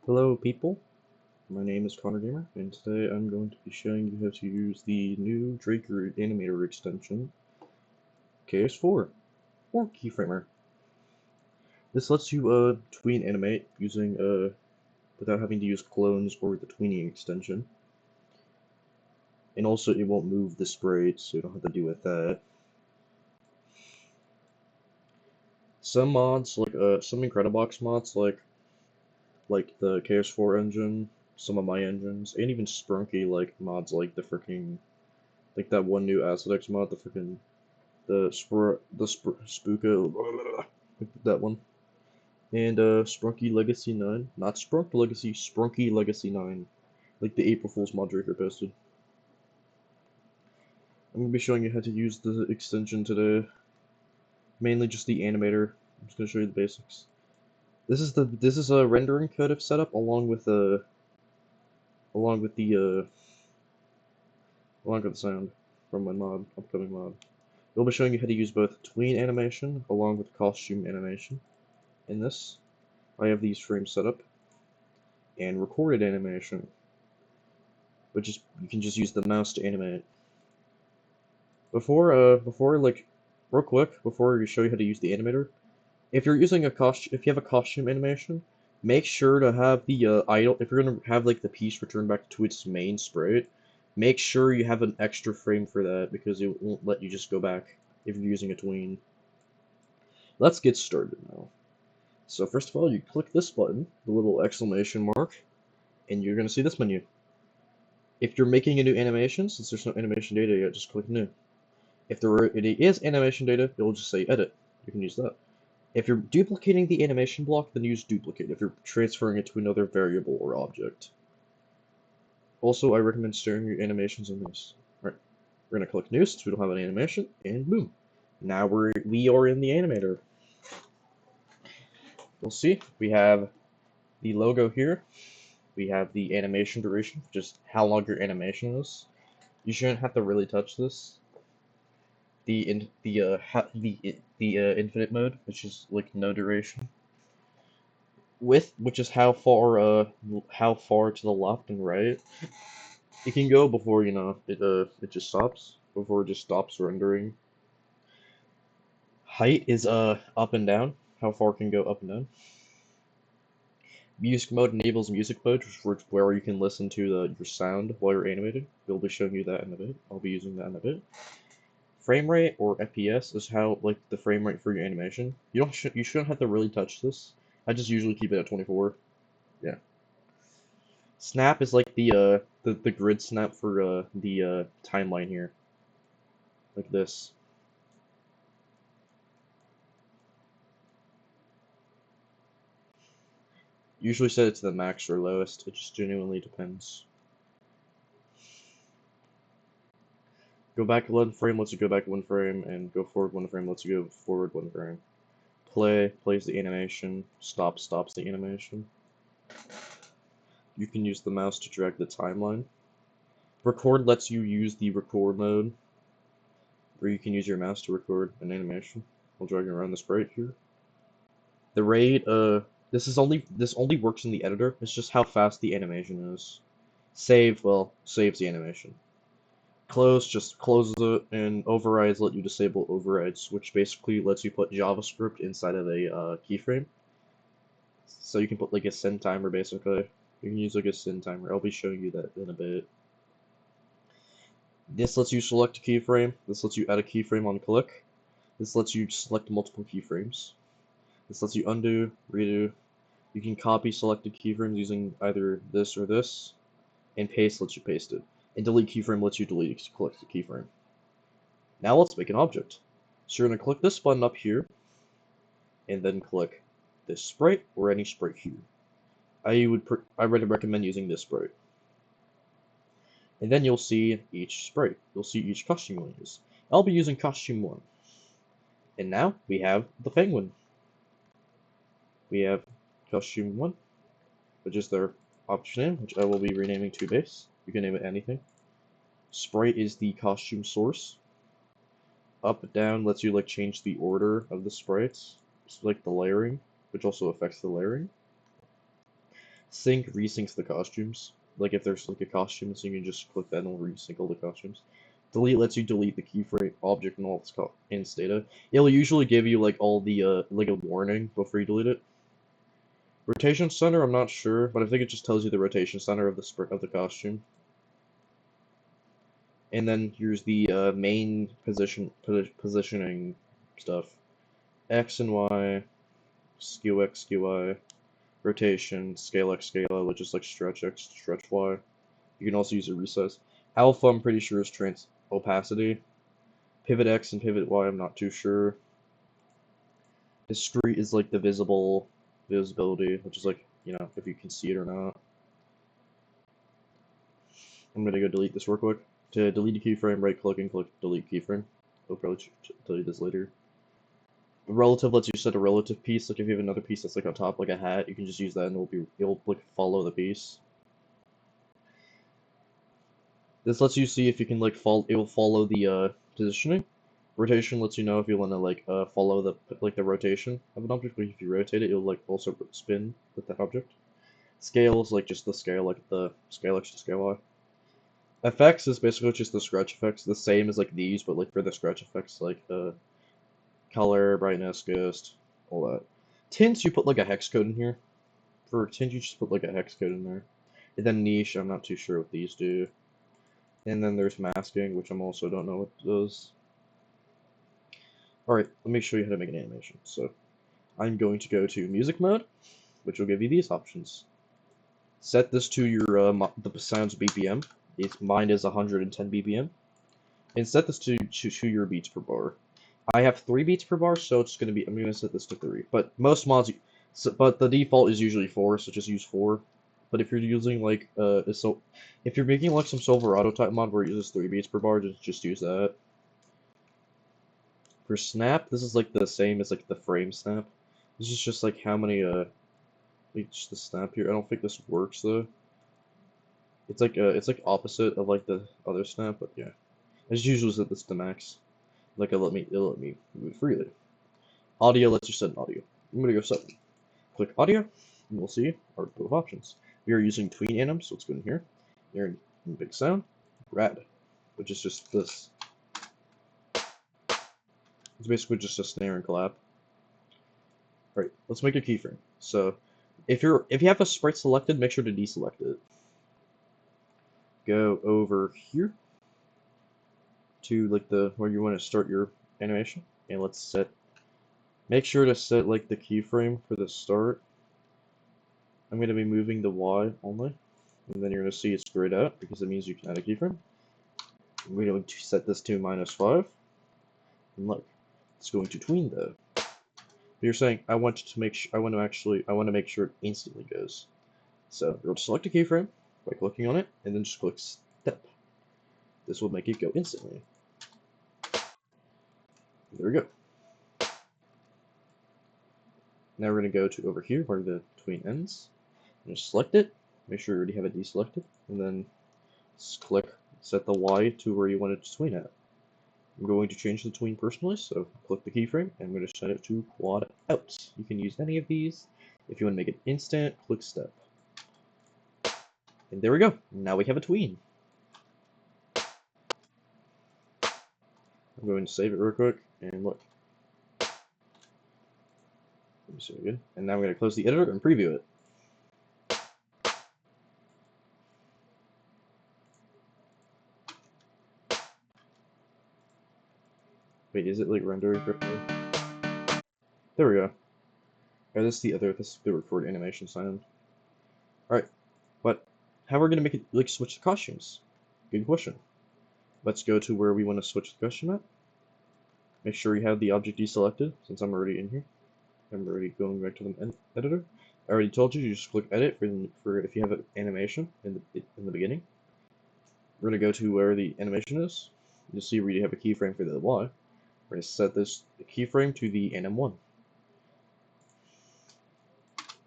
Hello people, my name is Connor Gamer, and today I'm going to be showing you how to use the new Draker Animator Extension, KS4, or Keyframer. This lets you tween animate using without having to use clones or the tweening extension. And also it won't move the sprite, so you don't have to deal with that. Some mods, like some Incredibox mods, like the KS4 engine, some of my engines, and even Sprunky like mods like the freaking like that one new Acid X mod, Spooka, that one, and Sprunky Legacy 9, not Sprunk Legacy, Sprunky Legacy 9, like the April Fool's mod Draker posted. I'm gonna be showing you how to use the extension today, mainly just the animator. I'm just gonna show you the basics. This is a rendering code I've set up along with the along with the sound from my upcoming mod. We'll be showing you how to use both tween animation along with costume animation. In this, I have these frames set up, and recorded animation, which is you can just use the mouse to animate. Before like, real quick, before we show you how to use the animator, if you're using if you have a costume animation, make sure to have the idle. If you're gonna have like the piece return back to its main sprite, make sure you have an extra frame for that because it won't let you just go back if you're using a tween. Let's get started now. So first of all, you click this button, the little exclamation mark, and you're gonna see this menu. If you're making a new animation, since there's no animation data yet, just click New. If there is animation data, you'll just say Edit. You can use that. If you're duplicating the animation block, then use Duplicate if you're transferring it to another variable or object. Also, I recommend storing your animations in this. Alright, we're going to click New since we don't have an animation, and boom. Now we are in the animator. You'll see, we have the logo here. We have the animation duration, just how long your animation is. You shouldn't have to really touch this. The infinite mode, which is like no duration. Width, which is how far to the left and right it can go before it just stops, before it just stops rendering. Height is up and down, how far it can go up and down. Music mode enables music mode, where you can listen to your sound while you're animating. We'll be showing you that in a bit. I'll be using that in a bit. Frame rate, or FPS, is how like the frame rate for your animation. You shouldn't have to really touch this. I just usually keep it at 24. Yeah. Snap is like the grid snap for the timeline here, like this. Usually set it to the max or lowest. It just genuinely depends. Go back 1 frame lets you go back 1 frame, and go forward 1 frame lets you go forward 1 frame. Play plays the animation. Stop stops the animation. You can use the mouse to drag the timeline. Record lets you use the record mode, where you can use your mouse to record an animation. I'll drag around the sprite here. The rate, this only works in the editor. It's just how fast the animation is. Save, well, saves the animation. Close just closes it, and overrides let you disable overrides, which basically lets you put JavaScript inside of a keyframe. So you can put like a send timer basically. You can use like a send timer. I'll be showing you that in a bit. This lets you select a keyframe. This lets you add a keyframe on click. This lets you select multiple keyframes. This lets you undo, redo. You can copy selected keyframes using either this or this, and paste lets you paste it. And delete keyframe lets you delete selected keyframe. Now let's make an object. So you're going to click this button up here, and then click this sprite or any sprite here. I would recommend using this sprite. And then you'll see each sprite. You'll see each costume you'll use. I'll be using costume 1. And now we have the penguin. We have costume 1, which is their option name, which I will be renaming to base. You can name it anything. Sprite is the costume source. Up, down lets you like change the order of the sprites. It's like the layering, which also affects the layering. resyncs the costumes. Like if there's like a costume, so you can just click that and it'll resync all the costumes. Delete lets you delete the keyframe object and all its data. It'll usually give you like all the like a warning before you delete it. Rotation center, I'm not sure, but I think it just tells you the rotation center of the costume. And then here's the main positioning stuff. X and Y, skew X, skew Y, rotation, scale X, scale Y, which is like stretch X, stretch Y. You can also use a resize. Alpha, I'm pretty sure, is trans opacity. Pivot X and pivot Y, I'm not too sure. Discrete is like the visibility, which is like, you know, if you can see it or not. I'm gonna go delete this real quick. To delete a keyframe, right click and click delete keyframe. I'll probably tell you this later. Relative lets you set a relative piece. Like if you have another piece that's like on top, like a hat, you can just use that and it'll like follow the piece. This lets you see if you can like it will follow the positioning. Rotation lets you know if you want to like follow the rotation of an object. But if you rotate it, it'll like also spin with that object. Scale is like just the scale, like the scale X to scale Y. Effects is basically just the scratch effects, the same as like these, but like for the scratch effects, like color, brightness, ghost, all that. Tints, you put like a hex code in here. For tint, you just put like a hex code in there. And then niche, I'm not too sure what these do. And then there's masking, which I'm also don't know what it does. Alright, let me show you how to make an animation. So, I'm going to go to music mode, which will give you these options. Set this to your the sound's BPM. Mine is 110 BPM. And set this to your beats per bar. I have 3 beats per bar, so it's gonna be. I'm gonna set this to 3. But most mods, but the default is usually 4, so just use 4. But if you're using like if you're making like some Silverado type mod where it uses 3 beats per bar, just use that. For snap, this is like the same as like the frame snap. This is just like how many like just the snap here. I don't think this works though. It's like opposite of like the other snap, but yeah. I just usually set this to max. Like it'll let me move freely. Audio lets you set an audio. I'm gonna go 7. Click audio, and we'll see our both options. We are using Tween anim, so let's go in here. You're in big sound, rad, which is just this. It's basically just a snare and clap. Alright, let's make a keyframe. So if you have a sprite selected, make sure to deselect it. Go over here to like where you want to start your animation, and let's make sure to set like the keyframe for the start. I'm going to be moving the Y only, and then you're going to see it's grayed out because it means you can add a keyframe. We're going to set this to -5, and look, it's going to tween though. But you're saying I want to make sure it instantly goes. So you'll select a keyframe by clicking on it, and then just click step. This will make it go instantly. There we go. Now we're going to go to over here where the tween ends. Just select it, make sure you already have it deselected, and then just click set the Y to where you want it to tween at. I'm going to change the tween personally, so click the keyframe, and I'm going to set it to quad out. You can use any of these. If you want to make it instant, click step. And there we go. Now we have a tween. I'm going to save it real quick, and look. Let me see again. And now I'm going to close the editor and preview it. Wait, is it like rendering correctly? There we go. Alright, this is the record animation sound. Alright, but how are we gonna make it like switch the costumes? Good question. Let's go to where we want to switch the costume at. Make sure you have the object deselected, since I'm already in here. I'm already going back to the editor. I already told you just click edit for if you have an animation in the beginning. We're gonna go to where the animation is. You'll see where you have a keyframe for the Y. We're going to set this keyframe to the NM1.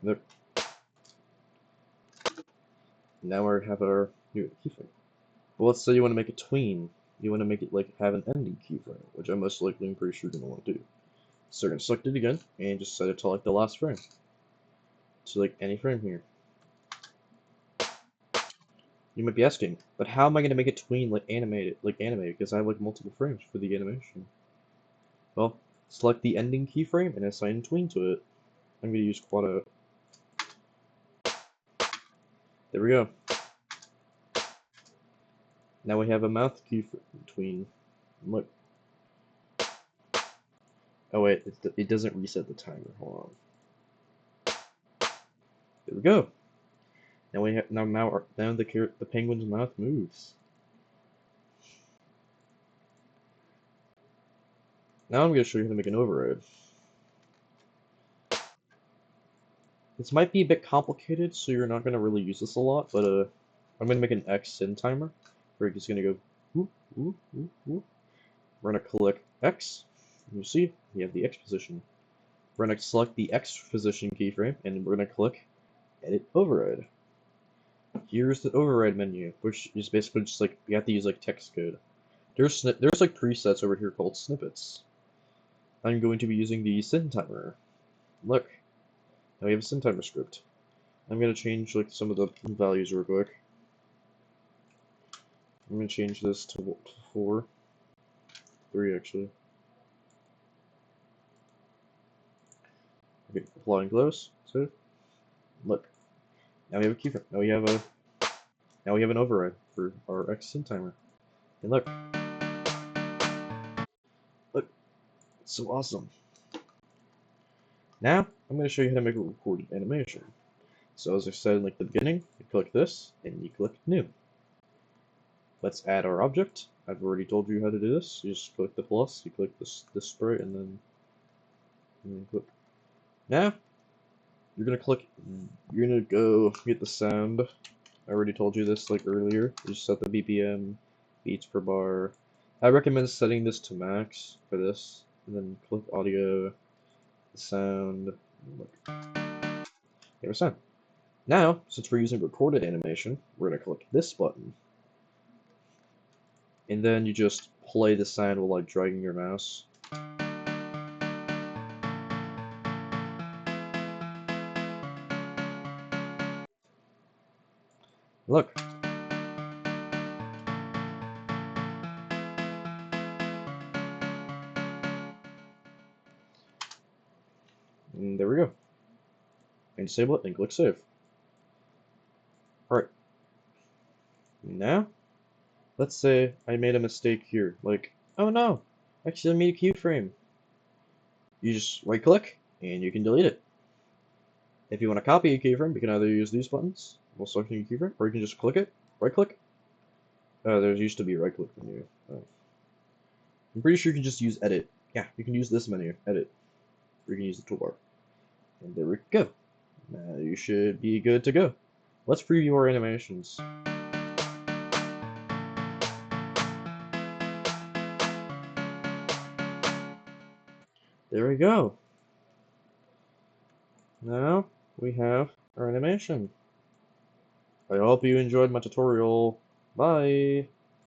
There. Now we have our new keyframe. But let's say you want to make a tween. You want to make it like have an ending keyframe, which I'm most likely I'm pretty sure you're going to want to do. So we're going to select it again and just set it to like the last frame. So like any frame here. You might be asking, but how am I going to make it tween like animated, because I have like multiple frames for the animation? Well, select the ending keyframe and assign tween to it. I'm going to use quad out. There we go. Now we have a mouth keyframe tween. Look. Oh wait, it doesn't reset the timer. Hold on. There we go. Now we have now the penguin's mouth moves. Now I'm going to show you how to make an override. This might be a bit complicated, so you're not going to really use this a lot, but I'm going to make an X sin timer. We're just going to go whoop, whoop, whoop, whoop. We're going to click X, and you see, we have the X position. We're going to select the X position keyframe, and we're going to click Edit Override. Here's the override menu, which is basically just like, you have to use like text code. There's like presets over here called snippets. I'm going to be using the sin timer. Look, now we have a sin timer script. I'm going to change like some of the values real quick. I'm going to change this to 4. 3 actually. Okay, apply and close. So look. Now we have a keyframe. Now we have an override for our X sin timer. And look. Look. It's so awesome. Now I'm going to show you how to make a recorded animation. So as I said in like the beginning, you click this and you click new. Let's add our object. I've already told you how to do this. You just click the plus, you click this sprite, and then click. Now you're gonna go get the sound. I already told you this like earlier. You just set the BPM, beats per bar. I recommend setting this to max for this, and then click audio, the sound. Here's sound. Now, since we're using recorded animation, we're gonna click this button. And then you just play the sound while like dragging your mouse. Look. And there we go. And disable it and click save. Alright. Now, let's say I made a mistake here. Like, oh no, actually I made a keyframe. You just right click and you can delete it. If you want to copy a keyframe, you can either use these buttons while selecting a keyframe, or you can just click it, right click. There used to be a right click menu. I'm pretty sure you can just use edit. Yeah, you can use this menu, edit. Or you can use the toolbar. And there we go. Now you should be good to go. Let's preview our animations. There we go. Now we have our animation. I hope you enjoyed my tutorial. Bye!